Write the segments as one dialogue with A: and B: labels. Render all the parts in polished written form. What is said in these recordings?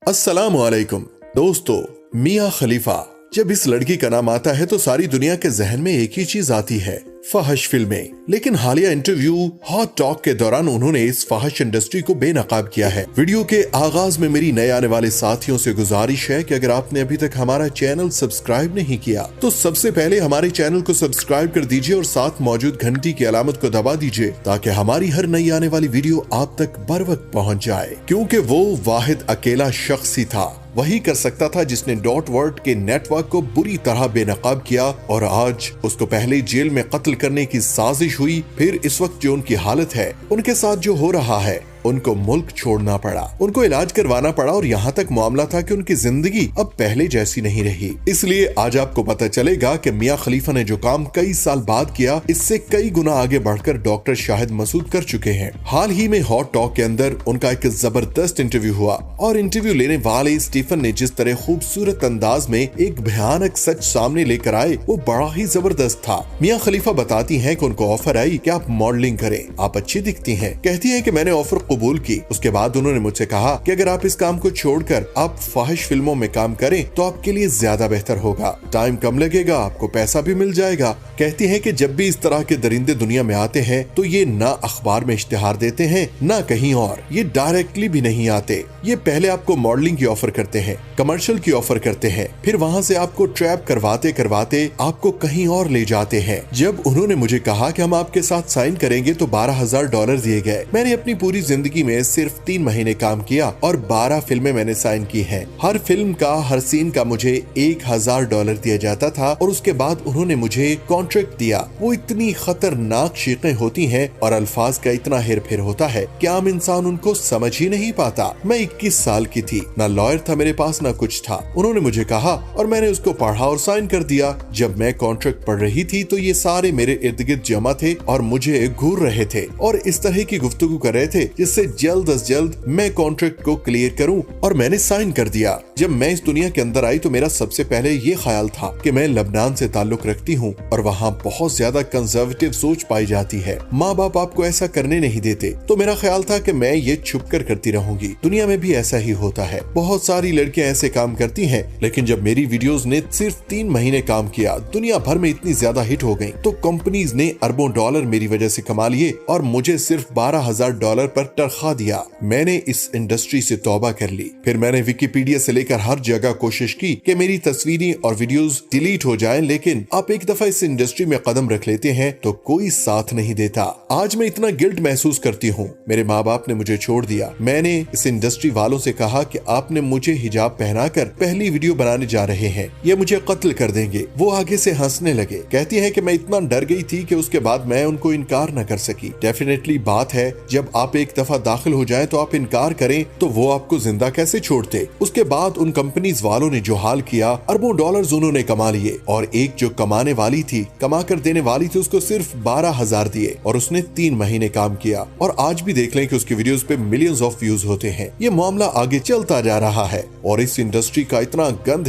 A: अस्सलामुअलैकुम दोस्तों, मियां खलीफा। जब इस लड़की का नाम आता है तो सारी दुनिया के जहन में एक ही चीज आती है, फहश फिल्में। लेकिन हालिया इंटरव्यू हॉट टॉक के दौरान उन्होंने इस फहश इंडस्ट्री को बेनकाब किया है। वीडियो के आगाज में मेरी नए आने वाले साथियों से गुजारिश है कि अगर आपने अभी तक हमारा चैनल सब्सक्राइब नहीं किया तो सबसे पहले हमारे चैनल को सब्सक्राइब कर दीजिए और साथ मौजूद घंटी की अलामत को दबा दीजिए ताकि हमारी हर नई आने वाली वीडियो आप तक बर वक्त पहुँच जाए। क्योंकि वो वाहिद अकेला शख्स ही था, वही कर सकता था जिसने डॉट वर्ल्ड के नेटवर्क को बुरी तरह बेनकाब किया और आज उसको पहले जेल में कत्ल करने की साजिश हुई, फिर इस वक्त जो उनकी हालत है, उनके साथ जो हो रहा है, उनको मुल्क छोड़ना पड़ा, उनको इलाज करवाना पड़ा और यहाँ तक मामला था कि उनकी जिंदगी अब पहले जैसी नहीं रही। इसलिए आज आपको पता चलेगा कि मियां खलीफा ने जो काम कई साल बाद किया, इससे कई गुना आगे बढ़कर डॉक्टर शाहिद मसूद कर चुके हैं। हाल ही में हॉट टॉक के अंदर उनका एक जबरदस्त इंटरव्यू हुआ और इंटरव्यू लेने वाले स्टीफन ने जिस तरह खूबसूरत अंदाज में एक भयानक सच सामने लेकर आए, वो बड़ा ही जबरदस्त था। मियां खलीफा बताती हैं कि उनको ऑफर आई कि आप मॉडलिंग करें, आप अच्छी दिखती हैं। कहती हैं कि मैंने ऑफर कबूल की। उसके बाद उन्होंने मुझसे कहा कि अगर आप इस काम को छोड़कर आप फाहिश फिल्मों में काम करें तो आपके लिए ज्यादा बेहतर होगा, टाइम कम लगेगा, आपको पैसा भी मिल जाएगा। कहती हैं कि जब भी इस तरह के दरिंदे दुनिया में आते हैं तो ये ना अखबार में इश्तिहार देते हैं ना कहीं और, ये डायरेक्टली भी नहीं आते। ये पहले आपको मॉडलिंग की ऑफर करते हैं, कमर्शियल की ऑफर करते हैं, फिर वहाँ से आपको ट्रैप करवाते करवाते आपको कहीं और ले जाते हैं। जब उन्होंने मुझे कहा कि हम आपके साथ साइन करेंगे तो $12,000 दिए गए। मैंने अपनी पूरी जिंदगी में सिर्फ 3 महीने काम किया और 12 फिल्में मैंने साइन की हैं। हर फिल्म का, हर सीन का मुझे $1,000 दिया जाता था और उसके बाद उन्होंने मुझे कॉन्ट्रैक्ट दिया। वो इतनी खतरनाक शीखें होती हैं और अल्फाज का इतना हेर फेर होता है कि आम इंसान उनको समझ ही नहीं पाता। मैं 21 साल की थी, ना लॉयर था मेरे पास ना कुछ था। उन्होंने मुझे कहा और मैंने उसको पढ़ा और साइन कर दिया। जब मैं कॉन्ट्रैक्ट पढ़ रही थी तो ये सारे मेरे इर्द गिर्द जमा थे और मुझे घूर रहे थे और इस तरह की गुफ्तगू कर रहे थे जिससे जल्द अज जल्द मैं कॉन्ट्रैक्ट को क्लियर करूं और मैंने साइन कर दिया। जब मैं इस दुनिया के अंदर आई तो मेरा सबसे पहले ये ख्याल था कि मैं लेबनान से ताल्लुक रखती हूं और वहाँ बहुत ज्यादा कंजर्वेटिव सोच पाई जाती है, माँ बाप आपको ऐसा करने नहीं देते। तो मेरा ख्याल था कि मैं ये छुप कर करती रहूंगी, दुनिया में भी ऐसा ही होता है, बहुत सारी लड़कियां ऐसे काम करती हैं। लेकिन जब मेरी वीडियोस ने सिर्फ 3 महीने काम किया, दुनिया भर में इतनी ज्यादा हिट हो गई तो कंपनीज ने अरबों डॉलर मेरी वजह से कमा लिए और मुझे सिर्फ $12,000 पर तनख्वाह दिया। मैंने इस इंडस्ट्री से तौबा कर ली। फिर मैंने विकिपीडिया से लेकर हर जगह कोशिश की कि मेरी तस्वीरें और वीडियोस डिलीट हो जाएं, लेकिन आप एक दफा इस इंडस्ट्री में कदम रख लेते हैं तो कोई साथ नहीं देता। आज मैं इतना गिल्ट महसूस करती हूँ। मेरे माँ बाप ने मुझे छोड़ दिया। मैंने इस इंडस्ट्री वालों से कहा कि आपने मुझे हिजाब पहनाकर पहली वीडियो बनाने जा रहे हैं, ये मुझे कत्ल कर देंगे। वो आगे से हंसने लगे। कहती है कि मैं इतना डर गई थी कि उसके बाद मैं उनको इनकार न कर सकी। डेफिनेटली बात है, जब आप एक दफा दाखिल हो जाए तो आप इनकार करें तो वो आपको जिंदा कैसे छोड़ते। उसके बाद उन कंपनीज वालों ने जो हाल किया, अरबों डॉलर्स उन्होंने कमा लिए और एक जो कमाने वाली थी, कमा कर देने वाली थी, उसको सिर्फ 12,000 दिए और उसने 3 महीने काम किया। और आज भी देख लें कि उसकी वीडियोस पे मिलियंस ऑफ व्यूज होते हैं। ये मामला आगे चलता जा रहा है और इस इंडस्ट्री का इतना गंद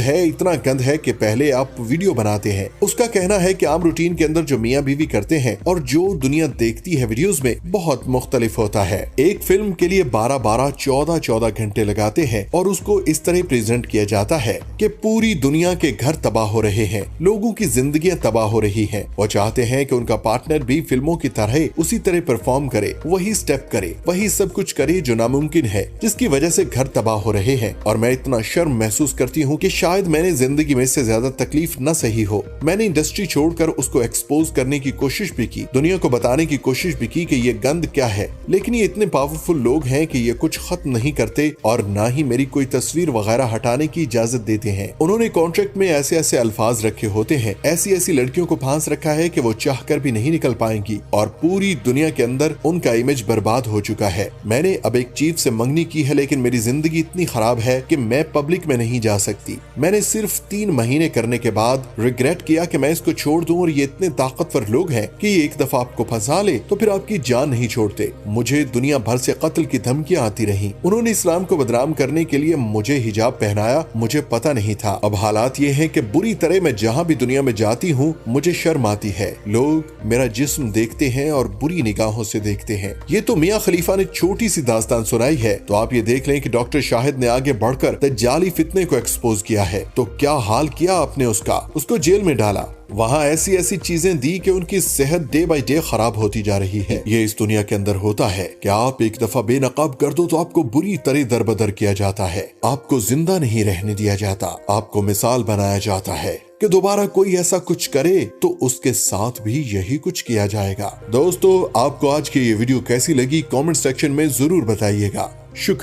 A: है कि पहले आप वीडियो बनाते हैं। उसका कहना है कि आम रूटीन के अंदर जो मियाँ बीवी करते हैं और जो दुनिया देखती है वीडियोस में बहुत मुख्तलिफ होता है। एक फिल्म के लिए 12-12, 14-14 घंटे लगाते हैं और उसको इस तरह प्रेजेंट किया जाता है कि पूरी दुनिया के घर तबाह हो रहे हैं, लोगों की जिंदगियां तबाह हो रही हैं। वो चाहते हैं कि उनका पार्टनर भी फिल्मों की तरह उसी तरह परफॉर्म करे, वही स्टेप करे, वही सब कुछ करे जो नामुमकिन है, जिसकी वजह से घर तबाह हो रहे हैं। और मैं इतना शर्म महसूस करती हूँ कि शायद मैंने जिंदगी में इससे ज्यादा तकलीफ न सही हो। मैंने इंडस्ट्री छोड़कर उसको एक्सपोज करने की कोशिश भी की, दुनिया को बताने की कोशिश भी की कि ये गंद क्या है, लेकिन ये इतने पावरफुल लोग हैं कि ये कुछ खत्म नहीं करते और ना ही मेरी कोई तस्वीर वगैरह हटाने की इजाजत देते हैं। उन्होंने कॉन्ट्रैक्ट में ऐसे ऐसे अल्फाज रखे होते हैं, ऐसी ऐसी लड़कियों को फांस रखा है कि वो चाहकर भी नहीं निकल पाएंगी और पूरी दुनिया के अंदर उनका इमेज बर्बाद हो चुका है। मैंने अब एक चीफ से मंगनी की है, लेकिन मेरी जिंदगी इतनी खराब है कि मैं पब्लिक में नहीं जा सकती। मैंने सिर्फ 3 महीने करने के बाद रिग्रेट किया कि मैं इसको छोड़ दूं और ये इतने ताकतवर लोग हैं कि एक दफा आपको फंसा ले तो फिर आपकी जान नहीं छोड़ते। मुझे दुनिया भर से कत्ल की धमकियां आती रहीं। उन्होंने इस्लाम को बदनाम करने के लिए मुझे हिजाब पहनाया, मुझे पता नहीं था। अब हालात ये हैं कि बुरी तरह मैं जहाँ भी दुनिया में जाती हूँ मुझे शर्म आती है। लोग मेरा जिस्म देखते हैं और बुरी निगाहों से देखते हैं। ये तो मियां खलीफा ने छोटी सी दास्तान सुनाई है। तो आप ये देख लें कि डॉक्टर शाहिद ने आगे बढ़कर दज्जाली फितने को एक्सपोज किया है। तो क्या हाल किया आपने उसको जेल में डाला, वहाँ ऐसी ऐसी चीजें दी कि उनकी सेहत डे बाय डे खराब होती जा रही है। ये इस दुनिया के अंदर होता है कि आप एक दफा बेनकाब कर दो तो आपको बुरी तरह दरबदर किया जाता है, आपको जिंदा नहीं रहने दिया जाता, आपको मिसाल बनाया जाता है कि दोबारा कोई ऐसा कुछ करे तो उसके साथ भी यही कुछ किया जाएगा। दोस्तों, आपको आज की ये वीडियो कैसी लगी कमेंट सेक्शन में जरूर बताइएगा। शुक्रिया।